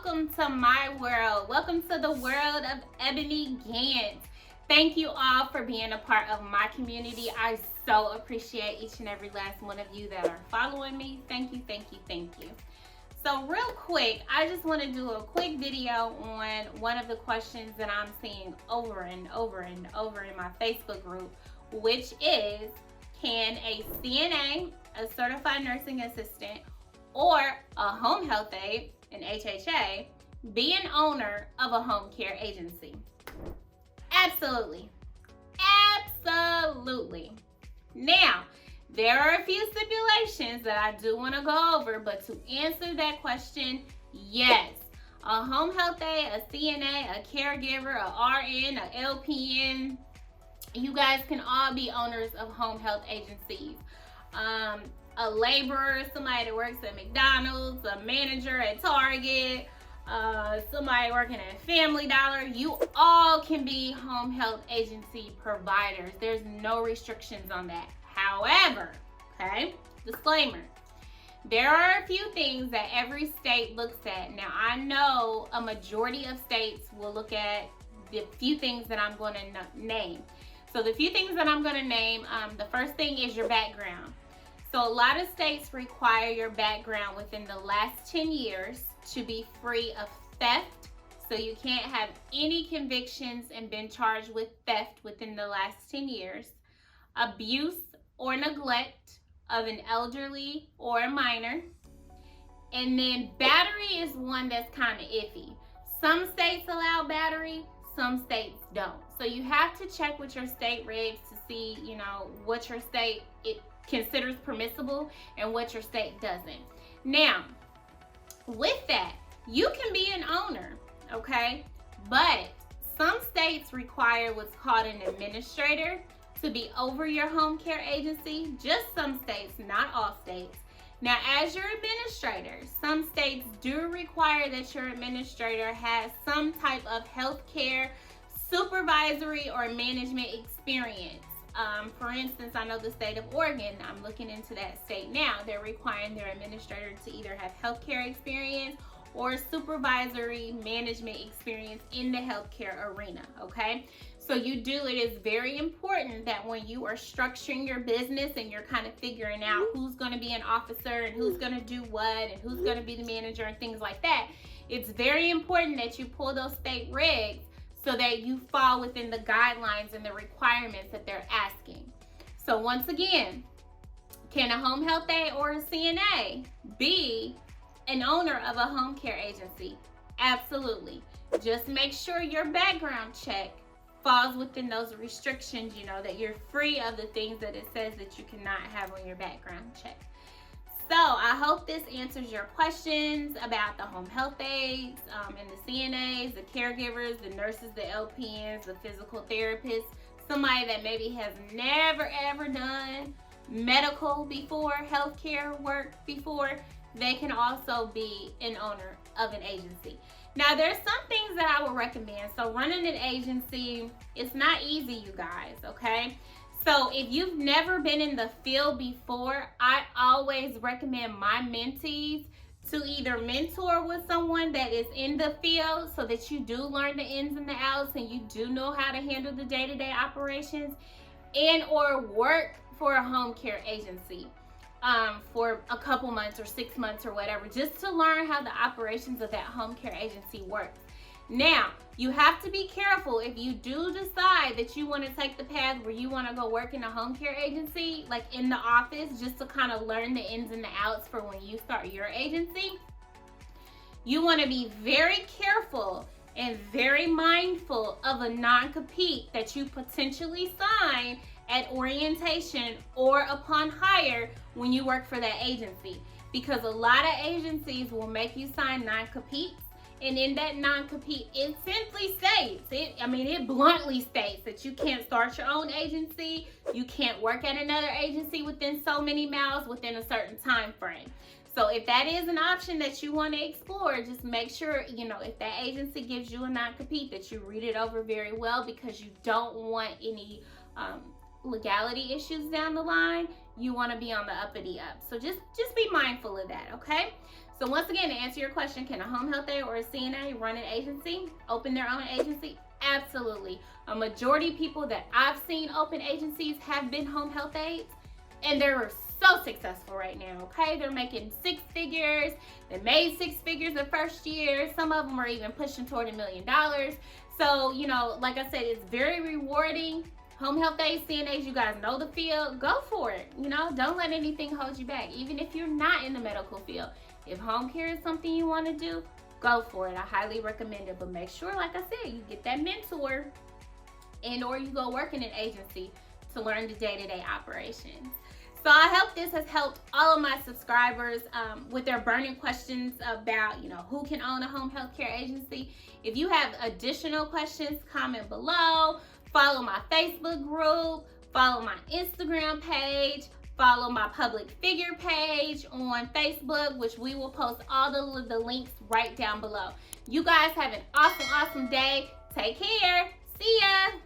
welcome to my world. Welcome to the world of Eboni Gant. Thank you all for being a part of my community. I so appreciate each and every last one of you that are following me. Thank you, thank you, thank you. So real quick, I just want to do a quick video on one of the questions that I'm seeing over and over and over in my Facebook group, which is, can a CNA, a certified nursing assistant, or a home health aide, an HHA, be an owner of a home care agency? Absolutely. Absolutely. Now, there are a few stipulations that I do want to go over, but to answer that question, yes. A home health aide, a CNA, a caregiver, a RN, a LPN, you guys can all be owners of home health agencies. A laborer, somebody that works at McDonald's, a manager at Target, somebody working at Family Dollar, you all can be home health agency providers. There's no restrictions on that. However, okay, disclaimer, there are a few things that every state looks at. Now, I know a majority of states will look at the few things that I'm going to name. So the few things that I'm going to name, the first thing is your background. So a lot of states require your background within the last 10 years to be free of theft. So you can't have any convictions and been charged with theft within the last 10 years. Abuse or neglect of an elderly or a minor. And then battery is one that's kind of iffy. Some states allow battery, some states don't. So you have to check with your state regs to see, what your state it considers permissible and what your state doesn't. Now, with that, you can be an owner, okay? But some states require what's called an administrator to be over your home care agency. Just some states, not all states. Now, as your administrator, some states do require that your administrator has some type of healthcare supervisory or management experience. For instance, I know the state of Oregon, I'm looking into that state now, they're requiring their administrator to either have healthcare experience or supervisory management experience in the healthcare arena, okay? So it is very important that when you are structuring your business and you're kind of figuring out who's going to be an officer and who's going to do what and who's going to be the manager and things like that, it's very important that you pull those state regs so that you fall within the guidelines and the requirements that they're asking. So once again, can a home health aide or a CNA be an owner of a home care agency? Absolutely. Just make sure your background check falls within those restrictions, that you're free of the things that it says that you cannot have on your background check. So I hope this answers your questions about the home health aides and the CNAs, the caregivers, the nurses, the LPNs, the physical therapists, somebody that maybe has never ever done medical before, healthcare work before. They can also be an owner of an agency. Now, there's some things that I would recommend. So running an agency, it's not easy, you guys, okay? So if you've never been in the field before, I always recommend my mentees to either mentor with someone that is in the field so that you do learn the ins and the outs and you do know how to handle the day-to-day operations, and or work for a home care agency for a couple months or 6 months or whatever, just to learn how the operations of that home care agency works. Now, you have to be careful if you do decide that you want to take the path where you want to go work in a home care agency, like in the office, just to kind of learn the ins and the outs for when you start your agency. You want to be very careful and very mindful of a non-compete that you potentially sign at orientation or upon hire when you work for that agency, because a lot of agencies will make you sign non-competes. And in that non-compete, it simply states, it bluntly states that you can't start your own agency, you can't work at another agency within so many miles within a certain time frame. So if that is an option that you want to explore, just make sure, if that agency gives you a non-compete, that you read it over very well, because you don't want any legality issues down the line. You want to be on the uppity up. So just be mindful of that, okay? So once again, to answer your question, can a home health aide or a CNA run an agency, open their own agency? Absolutely. A majority of people that I've seen open agencies have been home health aides, and they're so successful right now, okay? They're making 6 figures. They made 6 figures the first year. Some of them are even pushing toward $1 million. So, you know, like I said, it's very rewarding. Home health aides, CNAs, you guys know the field. Go for it. You know, don't let anything hold you back. Even if you're not in the medical field, if home care is something you want to do, go for it. I highly recommend it. But make sure, like I said, you get that mentor and or you go work in an agency to learn the day-to-day operations. So I hope this has helped all of my subscribers with their burning questions about, you know, who can own a home health care agency. If you have additional questions, comment below. Follow my Facebook group. Follow my Instagram page. Follow my public figure page on Facebook, which we will post all the links right down below. You guys have an awesome, awesome day. Take care. See ya.